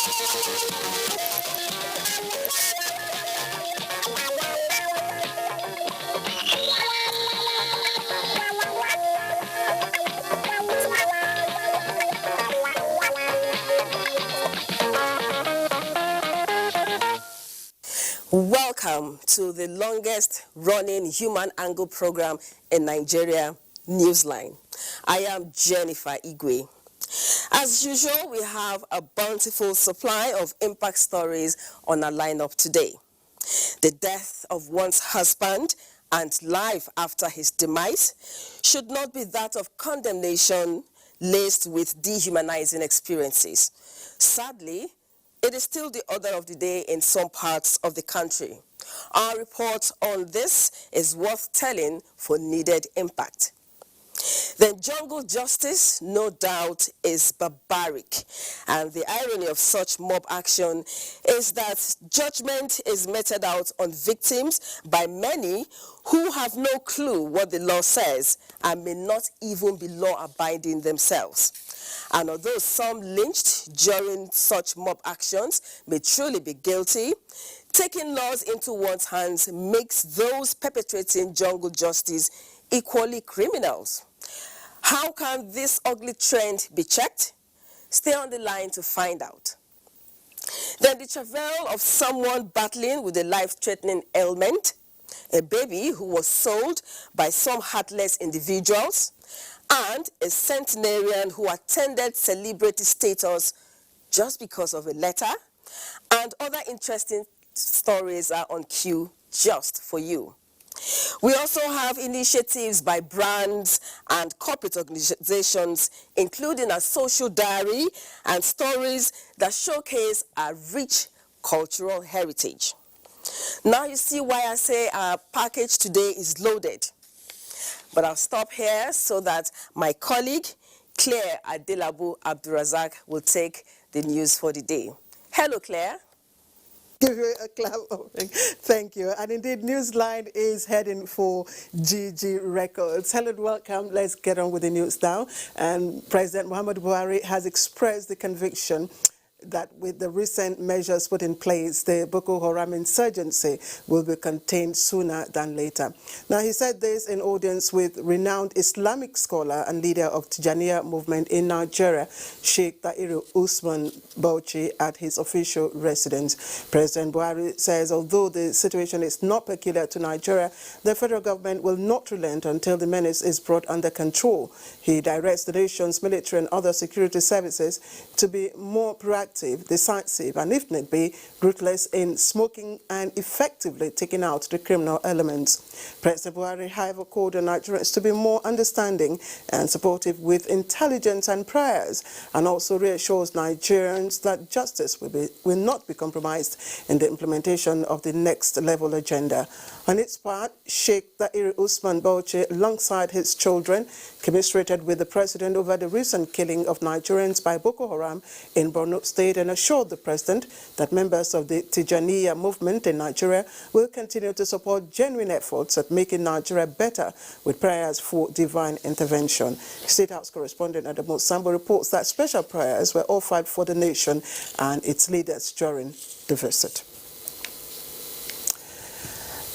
Welcome to the longest running human angle program in Nigeria, Newsline. I am Jennifer Igwe. As usual, we have a bountiful supply of impact stories on our lineup today. The death of one's husband and life after his demise should not be that of condemnation laced with dehumanizing experiences. Sadly, it is still the order of the day in some parts of the country. Our report on this is worth telling for needed impact. Then jungle justice, no doubt, is barbaric. And the irony of such mob action is that judgment is meted out on victims by many who have no clue what the law says and may not even be law-abiding themselves. And although some lynched during such mob actions may truly be guilty, taking laws into one's hands makes those perpetrating jungle justice equally criminals. How can this ugly trend be checked? Stay on the line to find out. Then the travail of someone battling with a life-threatening ailment, a baby who was sold by some heartless individuals, and a centenarian who attended celebrity status just because of a letter, and other interesting stories are on queue just for you. We also have initiatives by brands and corporate organizations, including a social diary and stories that showcase our rich cultural heritage. Now you see why I say our package today is loaded. But I'll stop here so that my colleague, Claire Adelabu Abdurazak, will take the news for the day. Hello, Claire. Give you a clap. Thank you. And indeed, Newsline is heading for GG Records. Hello and welcome. Let's get on with the news now. And President Muhammadu Buhari has expressed the conviction that with the recent measures put in place, the Boko Haram insurgency will be contained sooner than later. Now, he said this in audience with renowned Islamic scholar and leader of Tijaniya movement in Nigeria, Sheikh Tahiru Usman Bauchi, at his official residence. President Buhari says although the situation is not peculiar to Nigeria, the federal government will not relent until the menace is brought under control. He directs the nation's military and other security services to be more proactive, decisive, and if need be, ruthless in smoking and effectively taking out the criminal elements. President Buhari, however, called on Nigerians to be more understanding and supportive with intelligence and prayers, and also reassures Nigerians that justice will not be compromised in the implementation of the next level agenda. On its part, Sheikh Tahiru Usman Bauchi, alongside his children, commiserated with the president over the recent killing of Nigerians by Boko Haram in Borno State and assured the president that members of the Tijaniya movement in Nigeria will continue to support genuine efforts at making Nigeria better with prayers for divine intervention. State House correspondent Adamu Sambo reports that special prayers were offered for the nation and its leaders during the visit.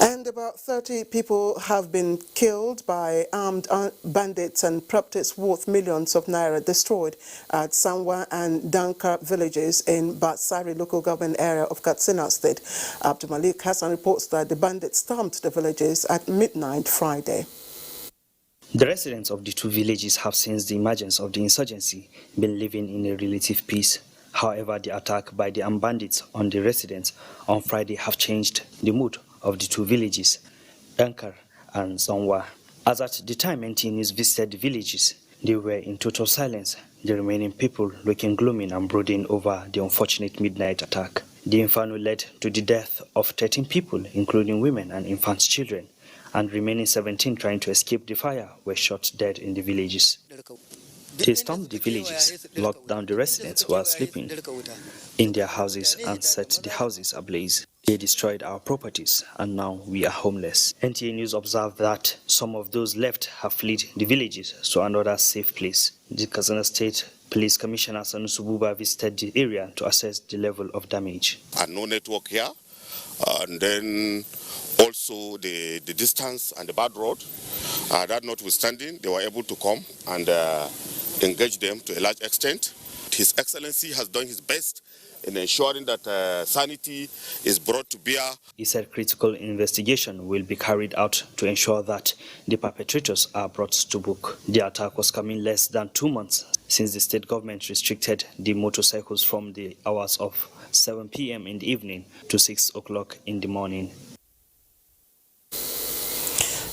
And about 30 people have been killed by armed bandits and properties worth millions of naira destroyed at Sanwa and Dankar villages in Batsari local government area of Katsina State. Abdul Malik Hassan reports that the bandits stormed the villages at midnight Friday. The residents of the two villages have since the emergence of the insurgency been living in a relative peace. However, the attack by the armed bandits on the residents on Friday have changed the mood of the two villages, Dankar and Sanwa. As at the time NT News visited the villages, they were in total silence, the remaining people looking gloomy and brooding over the unfortunate midnight attack. The inferno led to the death of 13 people, including women and infant children, and remaining 17 trying to escape the fire were shot dead in the villages. They stormed the villages, locked down the residents who are sleeping in their houses and set the houses ablaze. They destroyed our properties and now we are homeless. NTA News observed that some of those left have fled the villages to another safe place. The Katsina State Police Commissioner Sanusi Buba visited the area to assess the level of damage. And no network here, and then also the distance and the bad road. That notwithstanding, they were able to come and engage them to a large extent. His Excellency has done his best in ensuring that sanity is brought to bear. He said critical investigation will be carried out to ensure that the perpetrators are brought to book. The attack was coming less than 2 months since the state government restricted the motorcycles from the hours of 7 p.m. in the evening to 6 o'clock in the morning.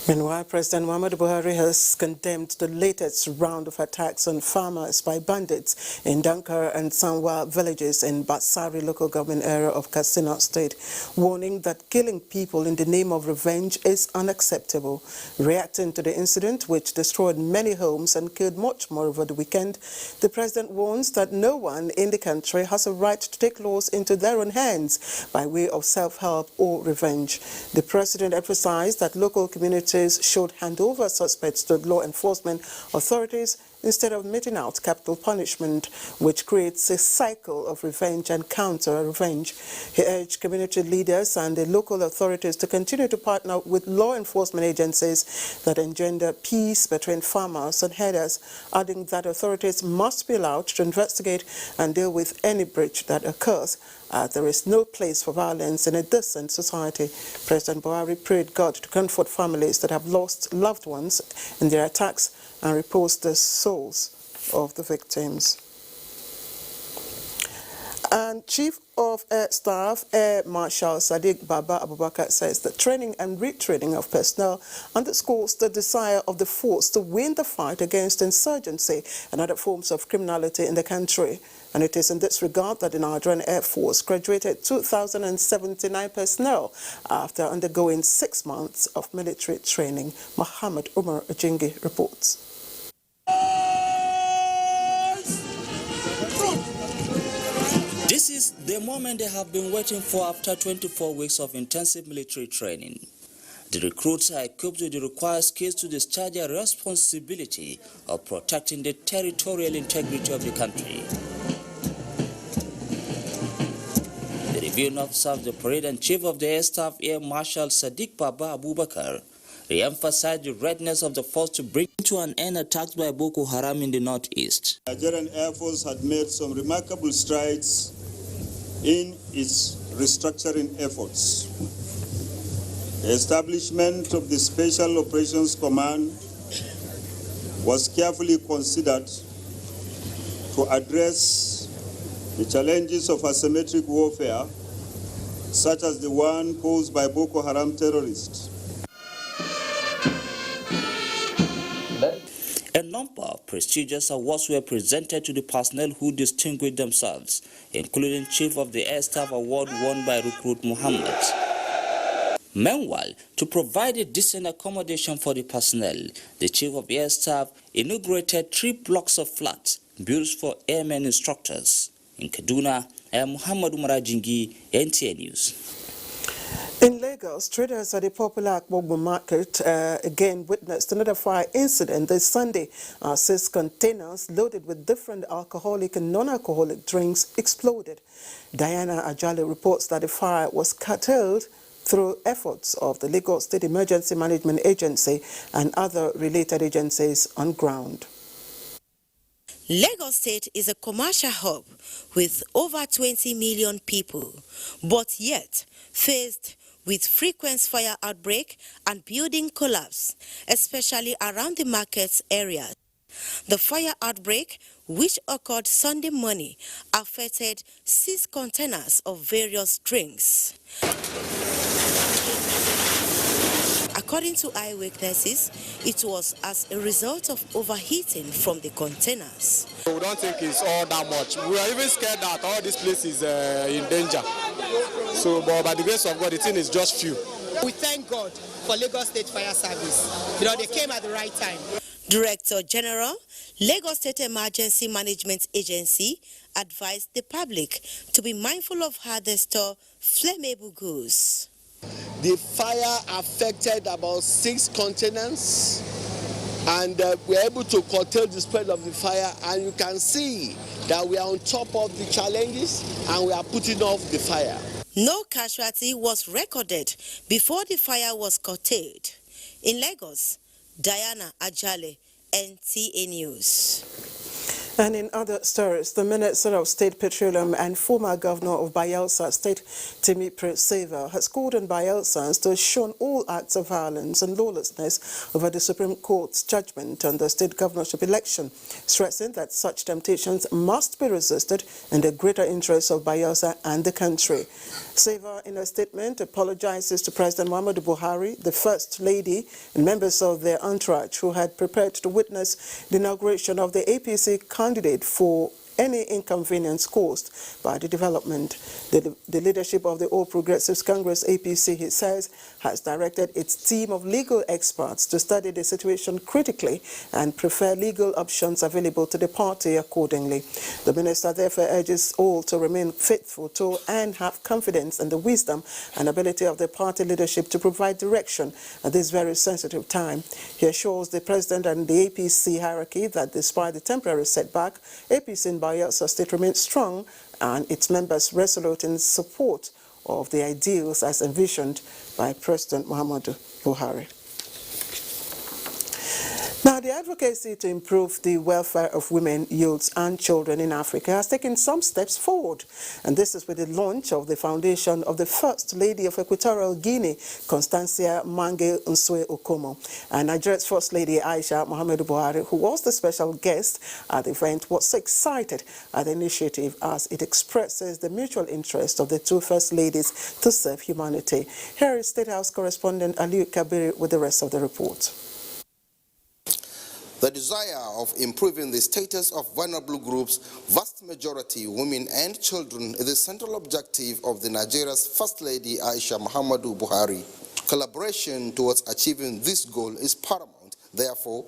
Meanwhile, President Muhammadu Buhari has condemned the latest round of attacks on farmers by bandits in Dankar and Sanwa villages in Batsari local government area of Katsina State, warning that killing people in the name of revenge is unacceptable. Reacting to the incident, which destroyed many homes and killed much more over the weekend, the president warns that no one in the country has a right to take laws into their own hands by way of self-help or revenge. The president emphasized that local communities should hand over suspects to law enforcement authorities instead of meting out capital punishment, which creates a cycle of revenge and counter-revenge. He urged community leaders and the local authorities to continue to partner with law enforcement agencies that engender peace between farmers and herders, adding that authorities must be allowed to investigate and deal with any breach that occurs. There is no place for violence in a decent society. President Buhari prayed God to comfort families that have lost loved ones in their attacks and repose the souls of the victims. And Chief of Air Staff, Air Marshal Sadiq Baba Abubakar says that training and retraining of personnel underscores the desire of the force to win the fight against insurgency and other forms of criminality in the country. And it is in this regard that the Nigerian Air Force graduated 2,079 personnel after undergoing 6 months of military training. Muhammad Umar Ajingi reports. This is the moment they have been waiting for after 24 weeks of intensive military training. The recruits are equipped with the required skills to discharge their responsibility of protecting the territorial integrity of the country. The reviewing officer of the parade and chief of the Air Staff, Air Marshal Sadiq Baba Abubakar, re-emphasized the readiness of the force to bring to an end attacks by Boko Haram in the northeast. The Nigerian Air Force had made some remarkable strides in its restructuring efforts. The establishment of the Special Operations Command was carefully considered to address the challenges of asymmetric warfare, such as the one posed by Boko Haram terrorists. A number of prestigious awards were presented to the personnel who distinguished themselves, including Chief of the Air Staff Award won by Recruit Muhammad. Meanwhile, to provide a decent accommodation for the personnel, the Chief of Air Staff inaugurated 3 blocks of flats built for airmen instructors. In Kaduna, I am Muhammad Umar Ajingi, NTA News. In Lagos, traders at the popular Kugbo market again witnessed another fire incident this Sunday. 6 containers loaded with different alcoholic and non-alcoholic drinks exploded. Diana Ajale reports that the fire was curtailed through efforts of the Lagos State Emergency Management Agency and other related agencies on ground. Lagos State is a commercial hub with over 20 million people, but yet faced with frequent fire outbreak and building collapse, especially around the markets area. The fire outbreak, which occurred Sunday morning, affected 6 containers of various drinks. According to eyewitnesses, it was as a result of overheating from the containers. We don't think it's all that much. We are even scared that all this place is in danger. So, but by the grace of God, the thing is just few. We thank God for Lagos State Fire Service. They came at the right time. Director General, Lagos State Emergency Management Agency, advised the public to be mindful of how they store flammable goods. The fire affected about 6 containers and we are able to curtail the spread of the fire, and you can see that we are on top of the challenges and we are putting off the fire. No casualty was recorded before the fire was curtailed. In Lagos, Diana Ajale, NTA News. And in other stories, the Minister of State Petroleum and former Governor of Bayelsa State, Timi Seva, has called on Bayelsans to shun all acts of violence and lawlessness over the Supreme Court's judgment on the state governorship election, stressing that such temptations must be resisted in the greater interests of Bayelsa and the country. Seva, in a statement, apologizes to President Muhammadu Buhari, the First Lady, and members of their entourage who had prepared to witness the inauguration of the APC candidate for any inconvenience caused by the development. The leadership of the All Progressives Congress, APC, he says, has directed its team of legal experts to study the situation critically and prefer legal options available to the party accordingly. The minister therefore urges all to remain faithful to and have confidence in the wisdom and ability of the party leadership to provide direction at this very sensitive time. He assures the president and the APC hierarchy that despite the temporary setback, APC in Bayelsa State remains strong and its members resolute in support of the ideals as envisioned by President Muhammadu Buhari. Now, the advocacy to improve the welfare of women, youths and children in Africa has taken some steps forward. And this is with the launch of the foundation of the First Lady of Equatorial Guinea, Constancia Mange Nsue Okomo. And Nigeria's First Lady, Aisha Muhammadu Buhari, who was the special guest at the event, was so excited at the initiative as it expresses the mutual interest of the two First Ladies to serve humanity. Here is State House correspondent Aliu Kabiri with the rest of the report. The desire of improving the status of vulnerable groups, vast majority women and children, is the central objective of the Nigeria's First Lady Aisha Muhammadu Buhari. Collaboration towards achieving this goal is paramount. Therefore,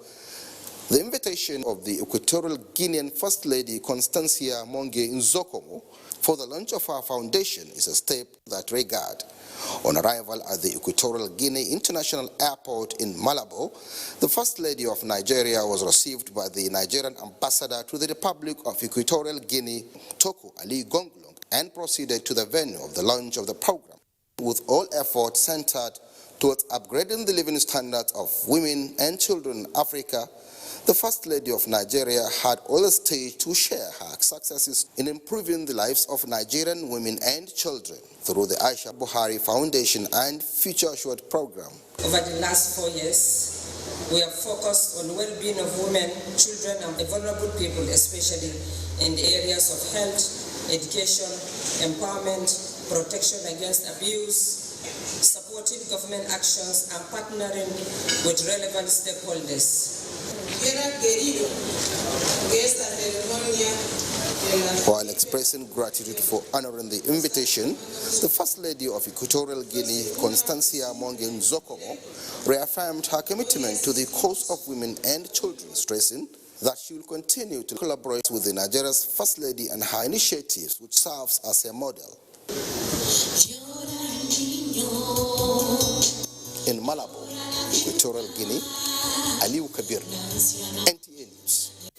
the invitation of the Equatorial Guinean First Lady Constancia Mange Nzokomo for the launch of our foundation is a step in that regard. On arrival at the Equatorial Guinea International Airport in Malabo, the First Lady of Nigeria was received by the Nigerian ambassador to the Republic of Equatorial Guinea, Toko Ali Gonglong, and proceeded to the venue of the launch of the program, with all efforts centered towards upgrading the living standards of women and children in Africa. The First Lady of Nigeria had all the stage to share her successes in improving the lives of Nigerian women and children through the Aisha Buhari Foundation and Future Assured program. Over the last 4 years, we have focused on the well-being of women, children, and vulnerable people, especially in the areas of health, education, empowerment, protection against abuse, supporting government actions, and partnering with relevant stakeholders. While expressing gratitude for honoring the invitation, the First Lady of Equatorial Guinea, Constancia Mange Nzokomo, reaffirmed her commitment to the cause of women and children, stressing that she will continue to collaborate with the Nigeria's First Lady and her initiatives, which serves as a model. In Malabo, Equatorial Guinea, Aliu Kabir, NTA News.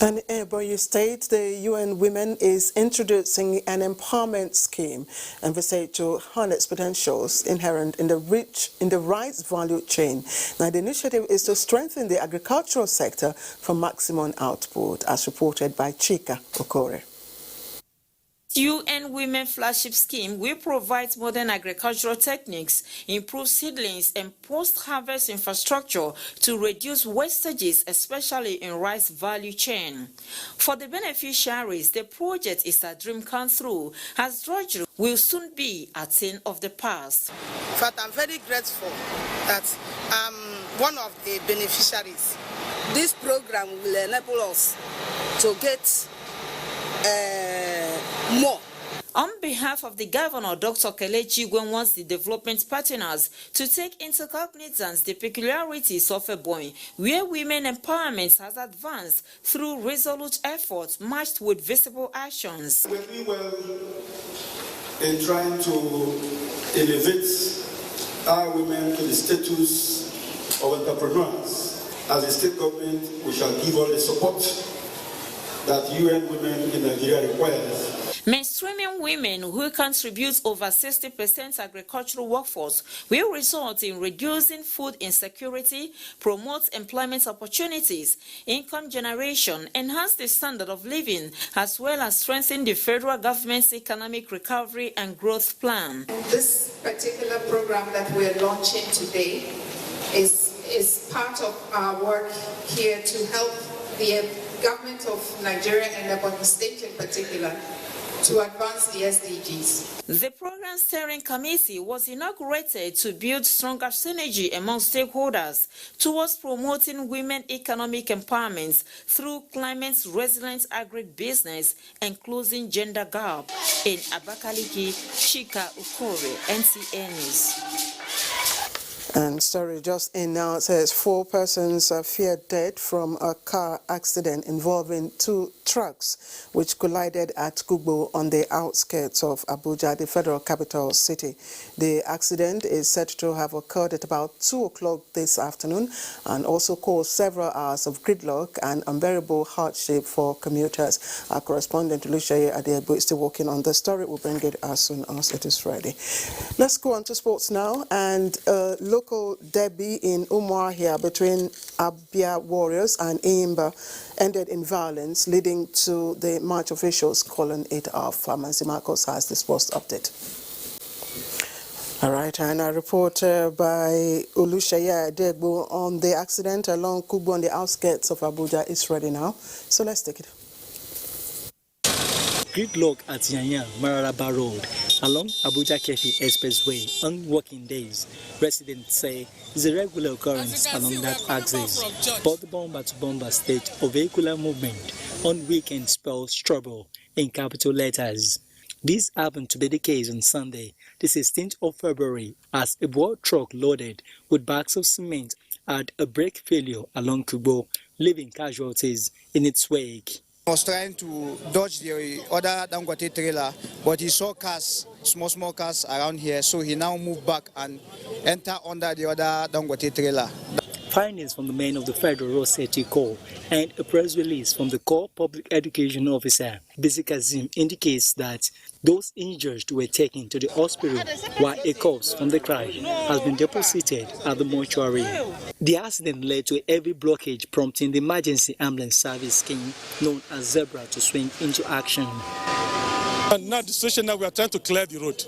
And in Ebonyi State, the UN Women is introducing an empowerment scheme envisaged to harness potentials inherent in the rice value chain. Now, the initiative is to strengthen the agricultural sector for maximum output, as reported by Chika Okore. UN Women Flagship Scheme will provide modern agricultural techniques, improve seedlings and post-harvest infrastructure to reduce wastages, especially in rice value chain. For the beneficiaries, the project is a dream come true, as drudgery will soon be a thing of the past. But I'm very grateful that I'm one of the beneficiaries. This program will enable us to get more. On behalf of the governor, Dr. Kelechi Gwen wants the development partners to take into cognizance the peculiarities of Ebonyi, where women empowerment has advanced through resolute efforts matched with visible actions. We're doing well in trying to elevate our women to the status of entrepreneurs. As a state government, we shall give all the support that UN Women in Nigeria requires. Mainstreaming women, who contribute over 60% agricultural workforce, will result in reducing food insecurity, promote employment opportunities, income generation, enhance the standard of living, as well as strengthen the federal government's economic recovery and growth plan. This particular program that we're launching today is part of our work here to help the government of Nigeria and Ebonyi State in particular to advance the SDGs. The program steering committee was inaugurated to build stronger synergy among stakeholders towards promoting women economic empowerment through climate-resilient agribusiness and closing gender gap. In Abakaliki, Chika Ukore, NTA News. And story just in now, it says 4 persons are feared dead from a car accident involving 2 trucks which collided at Kugbo on the outskirts of Abuja, the federal capital city. The accident is said to have occurred at about 2 o'clock this afternoon and also caused several hours of gridlock and unbearable hardship for commuters. Our correspondent Lucia Adebo is still working on the story. We'll bring it as soon as it is ready. Let's go on to sports now. And local derby in Umuahia between Abia Warriors and Imba ended in violence, leading to the match officials calling it off. Manzi Marcos has the sports update. All right, and a report by Olushaya Adegbo on the accident along Kugbo on the outskirts of Abuja is ready now. So let's take it. Gridlock at Nyanya, Mararaba Road, along Abuja Kefi Expressway on working days. Residents say is a regular occurrence along that axis, but the bomber-to-bomber state of vehicular movement on weekends spells trouble in capital letters. This happened to be the case on Sunday, the 16th of February, as a board truck loaded with bags of cement had a brake failure along Kugbo, leaving casualties in its wake. I was trying to dodge the other Dangote trailer, but he saw cars, small cars around here, so he now moved back and entered under the other Dangote trailer. Findings from the men of the Federal Road Safety Corps and a press release from the Corps Public Education Officer, Bisi Kazim, indicates that those injured were taken to the hospital, while a corpse from the crash has been deposited at the mortuary. The accident led to a heavy blockage, prompting the emergency ambulance service scheme known as Zebra to swing into action. And now the situation now we are trying to clear the road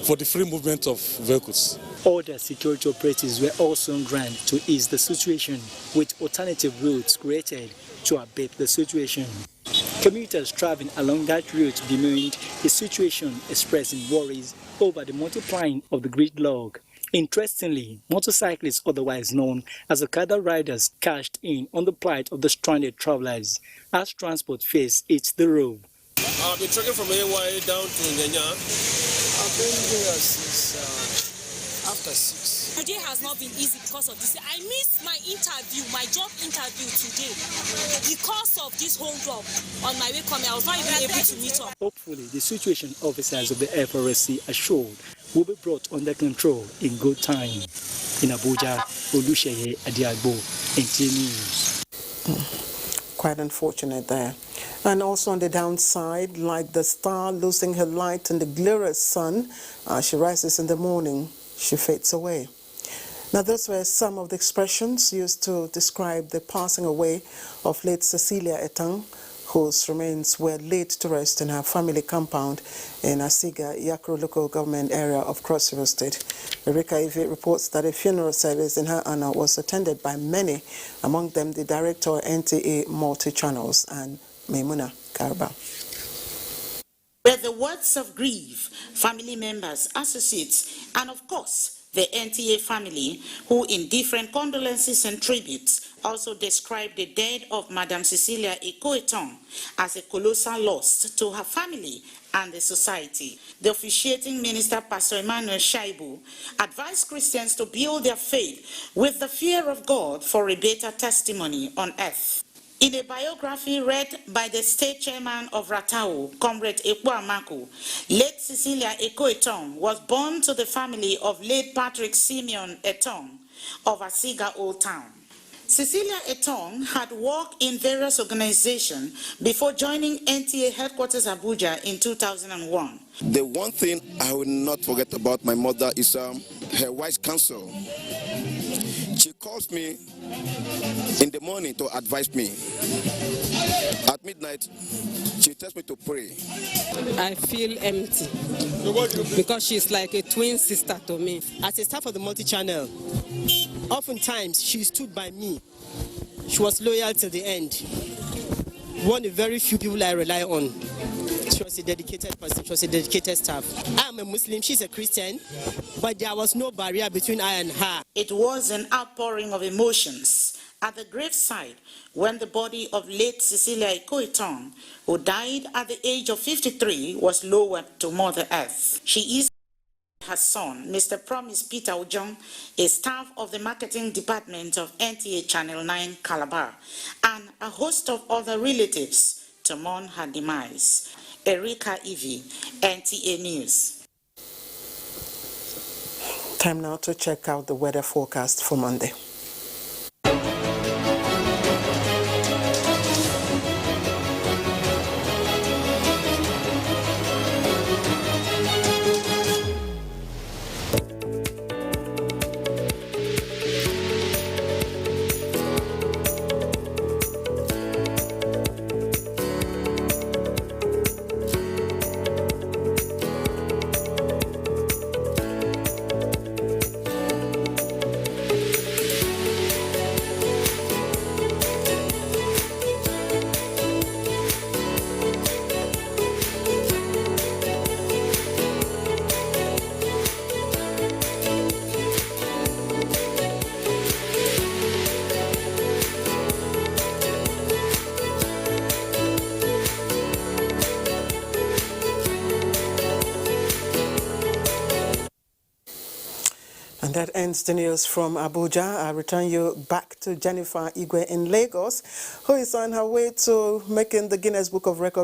for the free movement of vehicles. Other security operatives were also on ground to ease the situation, with alternative routes created to abate the situation. Commuters traveling along that route bemoaned the situation, expressing worries over the multiplying of the gridlock. Interestingly, motorcyclists, otherwise known as Okada riders, cashed in on the plight of the stranded travelers as transport fares hit the road. I've been trekking from AY down to Nyanya. I've been here since after 6. Today has not been easy because of this. I missed my interview, my job interview today because of this hold up. On my way coming, I was not even able to meet up. Hopefully, the situation officers of the FRSC assured will be brought under control in good time. In Abuja, Olusheye Adiagbo, NTA News. Quite unfortunate there. And also on the downside, like the star losing her light in the glorious sun, she rises in the morning, she fades away. Now, those were some of the expressions used to describe the passing away of late Cecilia Etang, whose remains were laid to rest in her family compound in Asiga, Yakro local government area of Cross River State. Erika Ive reports that a funeral service in her honor was attended by many, among them the director of NTA Multi-Channels and Maimuna Karba. With the words of grief, family members, associates, and of course, the NTA family, who in different condolences and tributes also described the death of Madam Cecilia Ekoetong as a colossal loss to her family and the society. The officiating minister, Pastor Emmanuel Shaibu, advised Christians to build their faith with the fear of God for a better testimony on earth. In a biography read by the state chairman of Ratao, Comrade Ekpo Amaku, late Cecilia Ekoetong was born to the family of late Patrick Simeon Etong of Asiga Old Town. Cecilia Etong had worked in various organizations before joining NTA headquarters Abuja in 2001. The one thing I will not forget about my mother is her wise counsel. She calls me in the morning to advise me. At midnight, she tells me to pray. I feel empty because she's like a twin sister to me. As a staff of the multi-channel, oftentimes she stood by me. She was loyal till the end. One of the very few people I rely on. She was a dedicated person. She was a dedicated staff. I am a Muslim. She's a Christian. But there was no barrier between I and her. It was an outpouring of emotions at the graveside when the body of late Cecilia Etong, who died at the age of 53, was lowered to Mother Earth. She is her son, Mr. Promise Peter Ojong, a staff of the marketing department of NTA Channel 9 Calabar, and a host of other relatives to mourn her demise. Erika Ivy, NTA News. Time now to check out the weather forecast for Monday. And that ends the news from Abuja. I return you back to Jennifer Igwe in Lagos, who is on her way to making the Guinness Book of Records